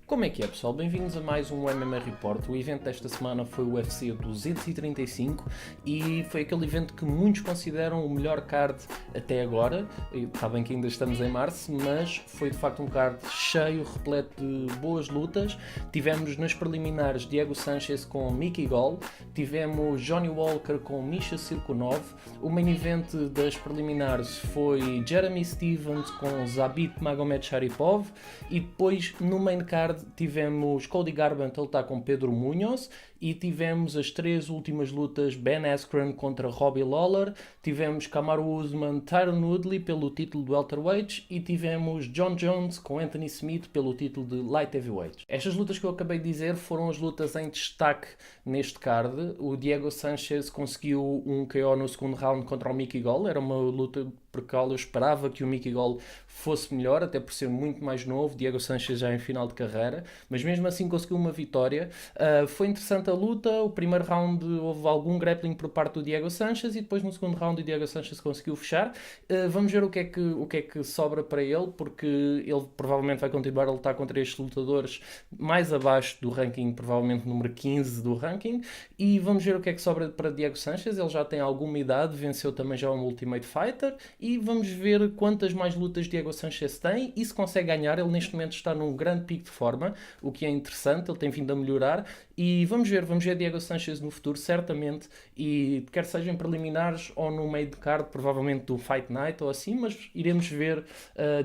Como é que é, pessoal? Bem-vindos a mais um MMA Report. O evento desta semana foi o UFC 235 e foi aquele evento que muitos consideram o melhor card até agora. Está bem que ainda estamos em março, mas foi de facto um card cheio, repleto de boas lutas. Tivemos nas preliminares Diego Sanchez com Mickey Gall, tivemos Johnny Walker com Misha Cirkunov. O main event das preliminares foi Jeremy Stephens com Zabit Magomedsharipov e depois no main card tivemos Cody Garbrandt a lutar com Pedro Munhoz e tivemos as três últimas lutas: Ben Askren contra Robbie Lawler, tivemos Kamaru Usman, Tyron Woodley pelo título do welterweight e tivemos John Jones com Anthony Smith pelo título de light heavyweight. Estas lutas que eu acabei de dizer foram as lutas em destaque neste card. O Diego Sanchez conseguiu um KO no segundo round contra o Mickey Gall, era uma luta por qual eu esperava que o Mickey Gall fosse melhor, até por ser muito mais novo. Diego Sanchez já em final de carreira, mas mesmo assim conseguiu uma vitória. Foi interessante a luta. O primeiro round houve algum grappling por parte do Diego Sanchez e depois no segundo round o Diego Sanchez conseguiu fechar. Vamos ver o que é que sobra para ele, porque ele provavelmente vai continuar a lutar contra estes lutadores mais abaixo do ranking, provavelmente número 15 do ranking, e vamos ver o que é que sobra para Diego Sanchez. Ele já tem alguma idade, venceu também já um Ultimate Fighter, e vamos ver quantas mais lutas Diego Sanchez tem e se consegue ganhar. Ele neste momento está num grande pico de forma, o que é interessante, ele tem vindo a melhorar e vamos ver Diego Sanchez no futuro, certamente, e quer seja em preliminares ou no meio de card, provavelmente do Fight Night ou assim, mas iremos ver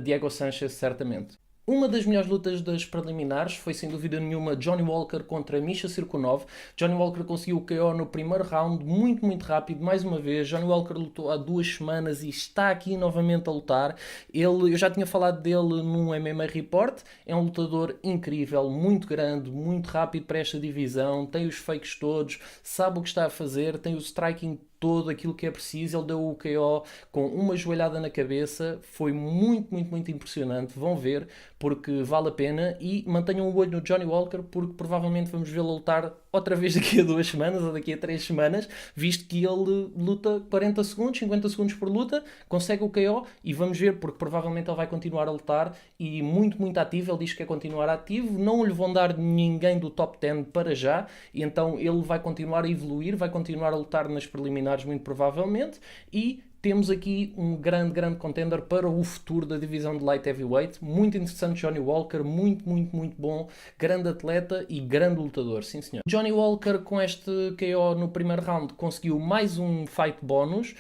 Diego Sanchez certamente. Uma das melhores lutas das preliminares foi, sem dúvida nenhuma, Johnny Walker contra Misha Cirkunov. Johnny Walker conseguiu o KO no primeiro round, muito rápido, mais uma vez. Johnny Walker lutou há 2 semanas e está aqui novamente a lutar. Eu já tinha falado dele num MMA Report. É um lutador incrível, muito grande, muito rápido para esta divisão. Tem os fakes todos, sabe o que está a fazer, tem o striking todo aquilo que é preciso. Ele deu o KO com uma joelhada na cabeça, foi muito impressionante. Vão ver, porque vale a pena, e mantenham um olho no Johnny Walker, porque provavelmente vamos vê-lo lutar outra vez daqui a 2 semanas ou daqui a 3 semanas, visto que ele luta 40 segundos, 50 segundos por luta, consegue o KO, e vamos ver, porque provavelmente ele vai continuar a lutar e muito ativo. Ele diz que quer continuar ativo, não lhe vão dar ninguém do top 10 para já, e então ele vai continuar a evoluir, vai continuar a lutar nas preliminares muito provavelmente, e temos aqui um grande contender para o futuro da divisão de light heavyweight. Muito interessante Johnny Walker, muito bom, grande atleta e grande lutador, sim senhor. Johnny Walker, com este KO no primeiro round, conseguiu mais um fight bónus.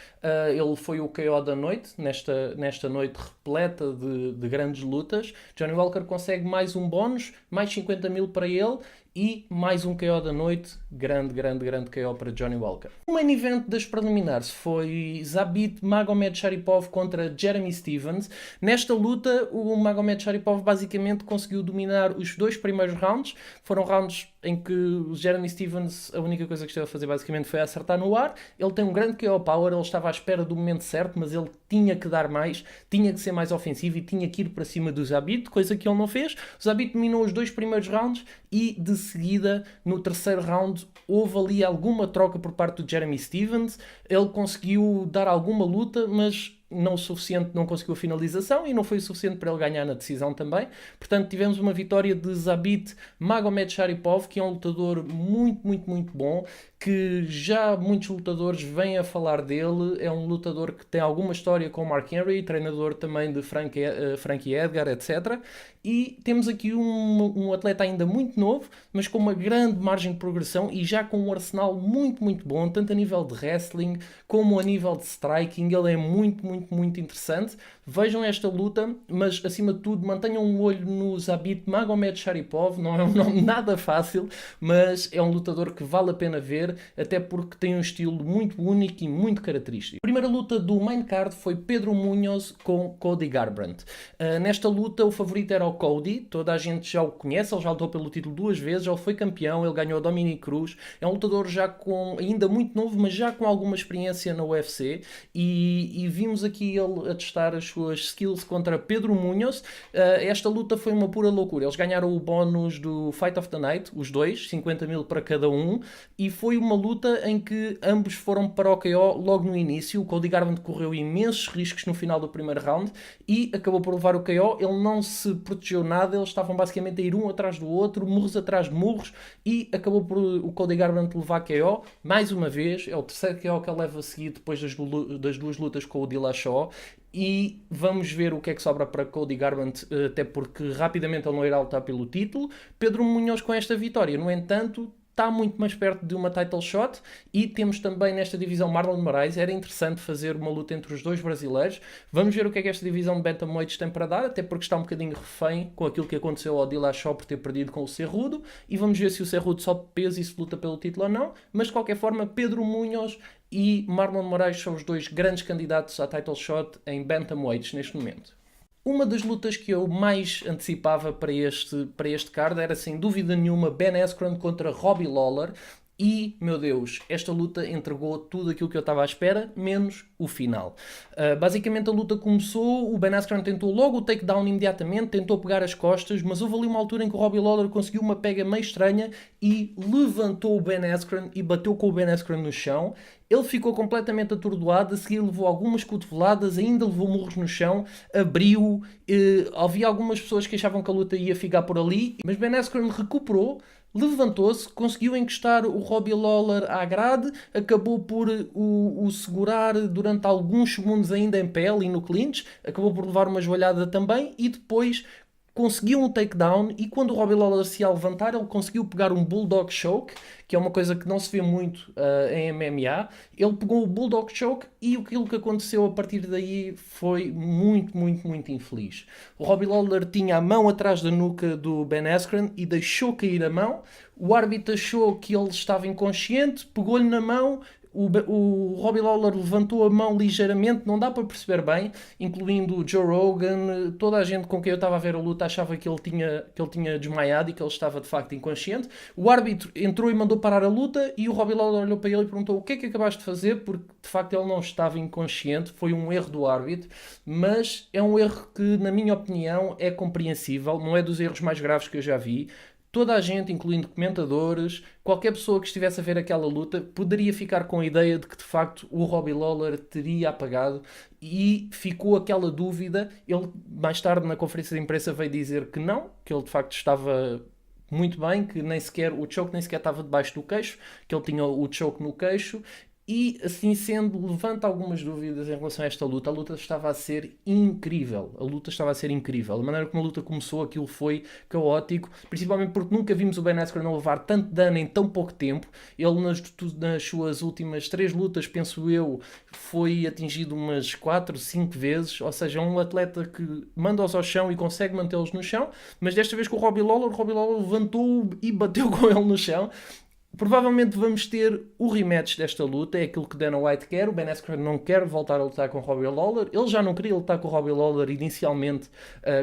Ele foi o KO da noite, nesta noite repleta de grandes lutas. Johnny Walker consegue mais um bónus, mais 50 mil para ele, e mais um KO da noite, grande KO para Johnny Walker. O main event das preliminares foi Zabit Magomedsharipov contra Jeremy Stephens. Nesta luta, o Magomedsharipov basicamente conseguiu dominar os 2 primeiros rounds. Foram rounds em que o Jeremy Stephens, a única coisa que esteve a fazer basicamente foi acertar no ar. Ele tem um grande KO power, ele estava à espera do momento certo, mas ele tinha que dar mais, tinha que ser mais ofensivo e tinha que ir para cima do Zabit, coisa que ele não fez. O Zabit dominou os 2 primeiros rounds e de seguida, no terceiro round, houve ali alguma troca por parte do Jeremy Stephens. Ele conseguiu dar alguma luta, mas não o suficiente, não conseguiu a finalização, e não foi o suficiente para ele ganhar na decisão também. Portanto, tivemos uma vitória de Zabit Magomedsharipov, que é um lutador muito bom, que já muitos lutadores vêm a falar dele. É um lutador que tem alguma história com o Mark Henry, treinador também de Frankie Edgar, etc. E temos aqui um atleta ainda muito novo, mas com uma grande margem de progressão e já com um arsenal muito bom, tanto a nível de wrestling como a nível de striking. Ele é muito interessante. Vejam esta luta, mas acima de tudo mantenham um olho no Zabit Magomedsharipov. Não é um nome nada fácil, mas é um lutador que vale a pena ver, até porque tem um estilo muito único e muito característico. A primeira luta do main card foi Pedro Munhoz com Cody Garbrandt. Nesta luta o favorito era o Cody, toda a gente já o conhece, ele já lutou pelo título 2 vezes, ele foi campeão, ele ganhou a Dominic Cruz, é um lutador já ainda muito novo, mas já com alguma experiência na UFC, e vimos vemos aqui ele a testar as suas skills contra Pedro Munhoz. Esta luta foi uma pura loucura. Eles ganharam o bónus do Fight of the Night, os dois, 50 mil para cada um, e foi uma luta em que ambos foram para o KO logo no início. O Cody Garbrandt correu imensos riscos no final do primeiro round e acabou por levar o KO. Ele não se protegeu nada, eles estavam basicamente a ir um atrás do outro, murros atrás de murros, e acabou por o Cody Garbrandt levar KO. Mais uma vez, é o terceiro KO que ele leva a seguir depois das duas lutas com o Dillashaw. E vamos ver o que é que sobra para Cody Garbrandt, até porque rapidamente ele não irá lutar pelo título. Pedro Munhoz com esta vitória, no entanto, está muito mais perto de uma title shot. E temos também nesta divisão Marlon Moraes. Era interessante fazer uma luta entre os dois brasileiros. Vamos ver o que é que esta divisão de bantamweights tem para dar, até porque está um bocadinho refém com aquilo que aconteceu ao Dillashaw por ter perdido com o Cerrudo, e vamos ver se o Cerrudo sobe de peso e se luta pelo título ou não. Mas de qualquer forma, Pedro Munhoz e Marlon Moraes são os dois grandes candidatos à title shot em bantamweights neste momento. Uma das lutas que eu mais antecipava para este card era, sem dúvida nenhuma, Ben Askren contra Robbie Lawler. E, meu Deus, esta luta entregou tudo aquilo que eu estava à espera, menos o final. Basicamente a luta começou, o Ben Askren tentou logo o takedown imediatamente, tentou pegar as costas, mas houve ali uma altura em que o Robbie Lawler conseguiu uma pega meio estranha e levantou o Ben Askren e bateu com o Ben Askren no chão. Ele ficou completamente atordoado, a seguir levou algumas cotoveladas, ainda levou murros no chão, abriu. Havia algumas pessoas que achavam que a luta ia ficar por ali, mas Ben Askren recuperou, levantou-se, conseguiu encostar o Robbie Lawler à grade, acabou por o segurar durante alguns segundos ainda em pé ali no clinch, acabou por levar uma joelhada também e depois conseguiu um takedown. E quando o Robbie Lawler se ia levantar, ele conseguiu pegar um Bulldog Choke, que é uma coisa que não se vê muito em MMA. Ele pegou o Bulldog Choke e aquilo que aconteceu a partir daí foi muito, muito, muito infeliz. O Robbie Lawler tinha a mão atrás da nuca do Ben Askren e deixou cair a mão. O árbitro achou que ele estava inconsciente, pegou-lhe na mão. O Robbie Lawler levantou a mão ligeiramente, não dá para perceber bem, incluindo o Joe Rogan. Toda a gente com quem eu estava a ver a luta achava que ele tinha desmaiado e que ele estava de facto inconsciente. O árbitro entrou e mandou parar a luta e o Robbie Lawler olhou para ele e perguntou: o que é que acabaste de fazer? Porque de facto ele não estava inconsciente, foi um erro do árbitro, mas é um erro que, na minha opinião, é compreensível, não é dos erros mais graves que eu já vi. Toda a gente, incluindo comentadores, qualquer pessoa que estivesse a ver aquela luta, poderia ficar com a ideia de que, de facto, o Robbie Lawler teria apagado, e ficou aquela dúvida. Ele, mais tarde, na conferência de imprensa, veio dizer que não, que ele, de facto, estava muito bem, que nem sequer o choke nem sequer estava debaixo do queixo, que ele tinha o choke no queixo. E assim sendo, levanta algumas dúvidas em relação a esta luta. A luta estava a ser incrível. A maneira como a luta começou, aquilo foi caótico, principalmente porque nunca vimos o Ben Askren levar tanto dano em tão pouco tempo. Ele nas suas últimas 3 lutas, penso eu, foi atingido umas 4, 5 vezes. Ou seja, é um atleta que manda-os ao chão e consegue mantê-los no chão, mas desta vez com o Robbie Lawler levantou e bateu com ele no chão. Provavelmente vamos ter o rematch desta luta, é aquilo que Dana White quer. O Ben Askren não quer voltar a lutar com o Robbie Lawler. Ele já não queria lutar com o Robbie Lawler inicialmente,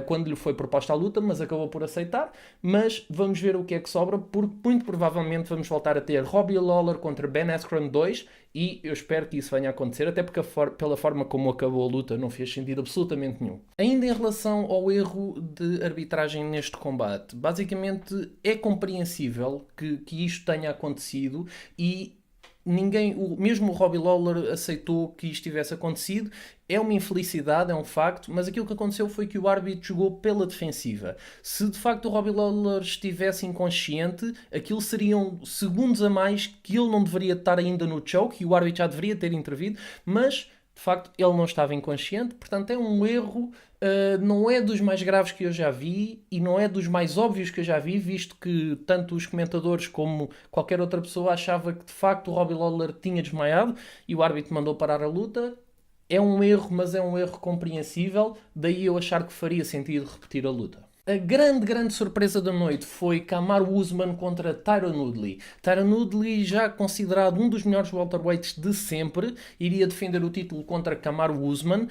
quando lhe foi proposta a luta, mas acabou por aceitar. Mas vamos ver o que é que sobra, porque muito provavelmente vamos voltar a ter Robbie Lawler contra Ben Askren 2, e eu espero que isso venha a acontecer, até porque pela forma como acabou a luta não fez sentido absolutamente nenhum. Ainda em relação ao erro de arbitragem neste combate, basicamente é compreensível que isto tenha acontecido, e mesmo o Robbie Lawler aceitou que isto tivesse acontecido. É uma infelicidade, é um facto, mas aquilo que aconteceu foi que o árbitro jogou pela defensiva. Se de facto o Robbie Lawler estivesse inconsciente, aquilo seriam segundos a mais que ele não deveria estar ainda no choke, e o árbitro já deveria ter intervido, mas de facto ele não estava inconsciente. Portanto, é um erro. Não é dos mais graves que eu já vi e não é dos mais óbvios que eu já vi, visto que tanto os comentadores como qualquer outra pessoa achava que de facto o Robbie Lawler tinha desmaiado e o árbitro mandou parar a luta. É um erro, mas é um erro compreensível, daí eu achar que faria sentido repetir a luta. A grande surpresa da noite foi Kamaru Usman contra Tyron Woodley. Tyron Woodley, já considerado um dos melhores welterweights de sempre, iria defender o título contra Kamaru Usman.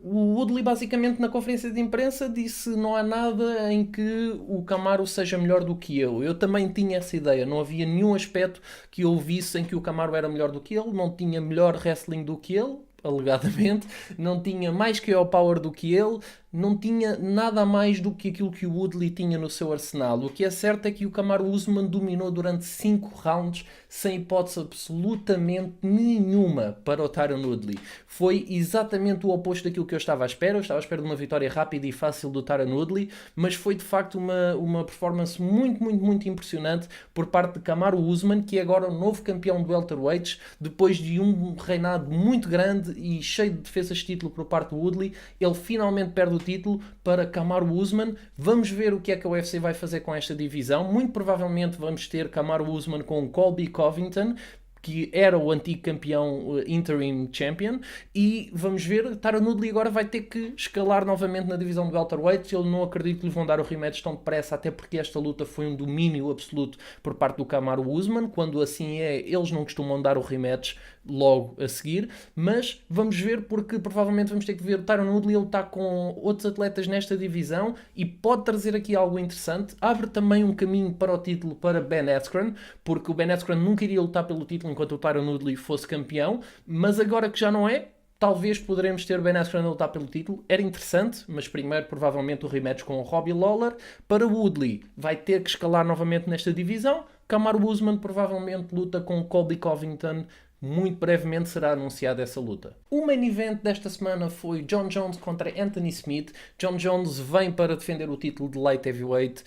O Woodley, basicamente, na conferência de imprensa, disse: não há nada em que o Kamaru seja melhor do que eu. Eu também tinha essa ideia. Não havia nenhum aspecto que eu visse em que o Kamaru era melhor do que ele, não tinha melhor wrestling do que ele. alegadamente, não tinha mais KO Power do que ele, não tinha nada a mais do que aquilo que o Woodley tinha no seu arsenal. O que é certo é que o Kamaru Usman dominou durante 5 rounds sem hipótese absolutamente nenhuma para o Tyron Woodley. Foi exatamente o oposto daquilo que eu estava à espera. Eu estava à espera de uma vitória rápida e fácil do Tyron Woodley, mas foi de facto uma performance muito, muito, muito impressionante por parte de Kamaru Usman, que é agora o novo campeão do welterweights, depois de um reinado muito grande e cheio de defesas de título por parte do Woodley. Ele finalmente perde o título para Kamaru Usman. Vamos ver o que é que a UFC vai fazer com esta divisão. Muito provavelmente vamos ter Kamaru Usman com Colby Covington, que era o antigo campeão interim champion, e vamos ver, Tyron Woodley agora vai ter que escalar novamente na divisão de welterweight. Eu não acredito que lhe vão dar o rematch tão depressa, até porque esta luta foi um domínio absoluto por parte do Kamaru Usman. Quando assim é, eles não costumam dar o rematch logo a seguir, mas vamos ver, porque provavelmente vamos ter que ver o Tyron Woodley. Ele está com outros atletas nesta divisão e pode trazer aqui algo interessante. Abre também um caminho para o título para Ben Askren, porque o Ben Askren nunca iria lutar pelo título enquanto o Tyron Woodley fosse campeão, mas agora que já não é, talvez poderemos ter Ben Askren a lutar pelo título. Era interessante, mas primeiro provavelmente o rematch com o Robbie Lawler. Para Woodley vai ter que escalar novamente nesta divisão. Kamaru Usman provavelmente luta com Colby Covington. Muito brevemente será anunciada essa luta. O main event desta semana foi Jon Jones contra Anthony Smith. Jon Jones vem para defender o título de Light Heavyweight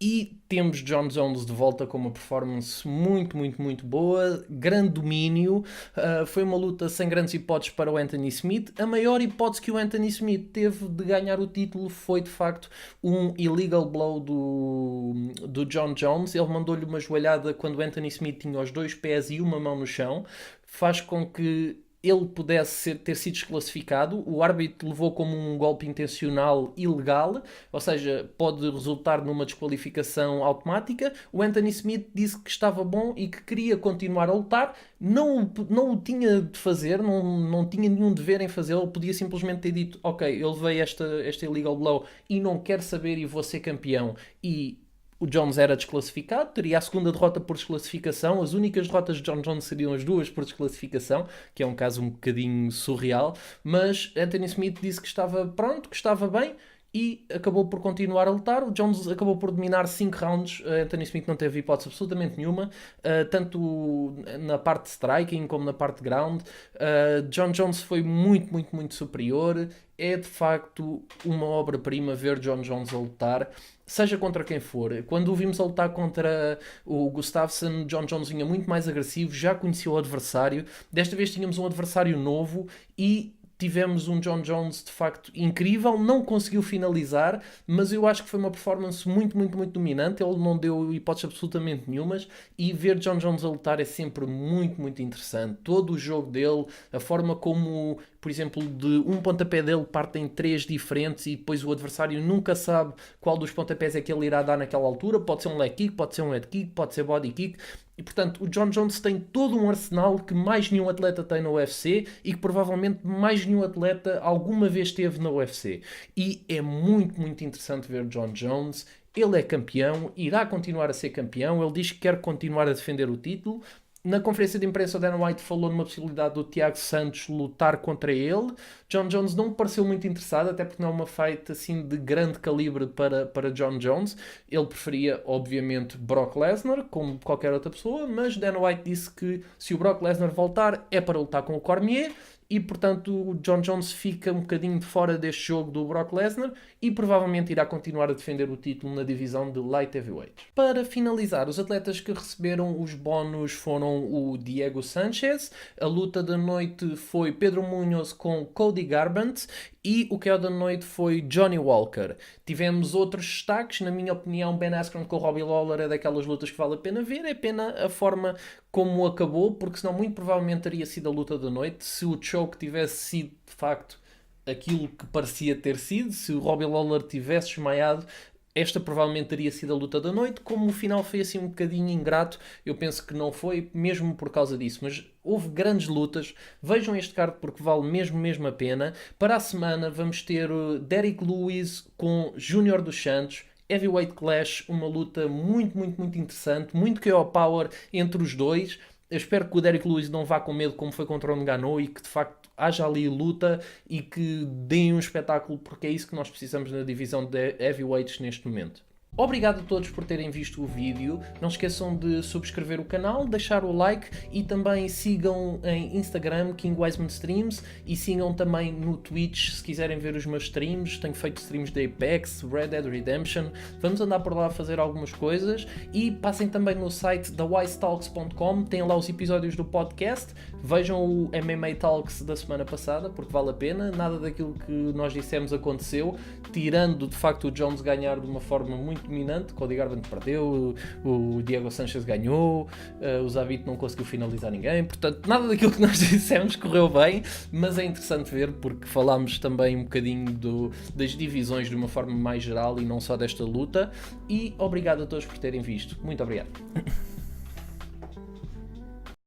e temos Jon Jones de volta com uma performance muito, muito, muito boa, grande domínio. Foi uma luta sem grandes hipóteses para o Anthony Smith. A maior hipótese que o Anthony Smith teve de ganhar o título foi de facto um illegal blow do Jon Jones. Ele mandou-lhe uma joelhada quando o Anthony Smith tinha os 2 pés e uma mão no chão. Faz com que ele pudesse ter sido desclassificado. O árbitro levou como um golpe intencional ilegal, ou seja, pode resultar numa desqualificação automática. O Anthony Smith disse que estava bom e que queria continuar a lutar. Não o tinha de fazer, não tinha nenhum dever em fazer. Ele podia simplesmente ter dito: ok, eu levei esta illegal blow e não quero saber e vou ser campeão. E o Jones era desclassificado, teria a segunda derrota por desclassificação. As únicas derrotas de Jon Jones seriam as 2 por desclassificação, que é um caso um bocadinho surreal. Mas Anthony Smith disse que estava pronto, que estava bem, e acabou por continuar a lutar. O Jones acabou por dominar 5 rounds. Anthony Smith não teve hipótese absolutamente nenhuma, tanto na parte de striking como na parte de ground. Jon Jones foi muito, muito, muito superior. É de facto uma obra-prima ver Jon Jones a lutar, seja contra quem for. Quando o vimos a lutar contra o Gustafsson, Jon Jones vinha muito mais agressivo, já conhecia o adversário. Desta vez tínhamos um adversário novo e tivemos um Jon Jones de facto incrível. Não conseguiu finalizar, mas eu acho que foi uma performance muito, muito, muito dominante. Ele não deu hipóteses absolutamente nenhumas, e ver Jon Jones a lutar é sempre muito, muito interessante. Todo o jogo dele, a forma como, por exemplo, de um pontapé dele partem 3 diferentes e depois o adversário nunca sabe qual dos pontapés é que ele irá dar naquela altura. Pode ser um leg kick, pode ser um head kick, pode ser body kick. E portanto o Jon Jones tem todo um arsenal que mais nenhum atleta tem na UFC e que provavelmente mais nenhum atleta alguma vez teve na UFC. E é muito, muito interessante ver Jon Jones. Ele é campeão, irá continuar a ser campeão. Ele diz que quer continuar a defender o título. Na conferência de imprensa, o Dana White falou numa possibilidade do Thiago Santos lutar contra ele. Jon Jones não me pareceu muito interessado, até porque não é uma fight assim de grande calibre para Jon Jones. Ele preferia, obviamente, Brock Lesnar, como qualquer outra pessoa, mas Dana White disse que se o Brock Lesnar voltar é para lutar com o Cormier. E, portanto, o Jon Jones fica um bocadinho de fora deste jogo do Brock Lesnar e provavelmente irá continuar a defender o título na divisão de Light Heavyweight. Para finalizar, os atletas que receberam os bónus foram o Diego Sanchez. A luta da noite foi Pedro Munhoz com Cody Garbrandt e o KO da noite foi Johnny Walker. Tivemos outros destaques, na minha opinião. Ben Askren com o Robbie Lawler é daquelas lutas que vale a pena ver. É pena a forma como acabou, porque senão muito provavelmente teria sido a luta da noite. Se o choke tivesse sido de facto aquilo que parecia ter sido, se o Robbie Lawler tivesse desmaiado, esta provavelmente teria sido a luta da noite. Como o final foi assim um bocadinho ingrato, eu penso que não foi, mesmo por causa disso. Mas houve grandes lutas. Vejam este card porque vale mesmo a pena. Para a semana vamos ter Derrick Lewis com Júnior dos Santos. Heavyweight Clash, uma luta muito, muito, muito interessante. Muito KO Power entre os dois. Eu espero que o Derrick Lewis não vá com medo como foi contra o Ngannou e que de facto haja ali luta e que deem um espetáculo, porque é isso que nós precisamos na divisão de heavyweights neste momento. Obrigado a todos por terem visto o vídeo. Não esqueçam de subscrever o canal, deixar o like e também sigam em Instagram King Wiseman Streams e sigam também no Twitch se quiserem ver os meus streams. Tenho feito streams de Apex, Red Dead Redemption. Vamos andar por lá a fazer algumas coisas e passem também no site da wisetalks.com, tem lá os episódios do podcast. Vejam o MMA Talks da semana passada porque vale a pena. Nada daquilo que nós dissemos aconteceu, tirando de facto o Jones ganhar de uma forma muito dominante. Cody Garbrandt perdeu, o Diego Sanchez ganhou, o Zabit não conseguiu finalizar ninguém, portanto nada daquilo que nós dissemos correu bem, mas é interessante ver porque falámos também um bocadinho das divisões de uma forma mais geral e não só desta luta. E obrigado a todos por terem visto, muito obrigado.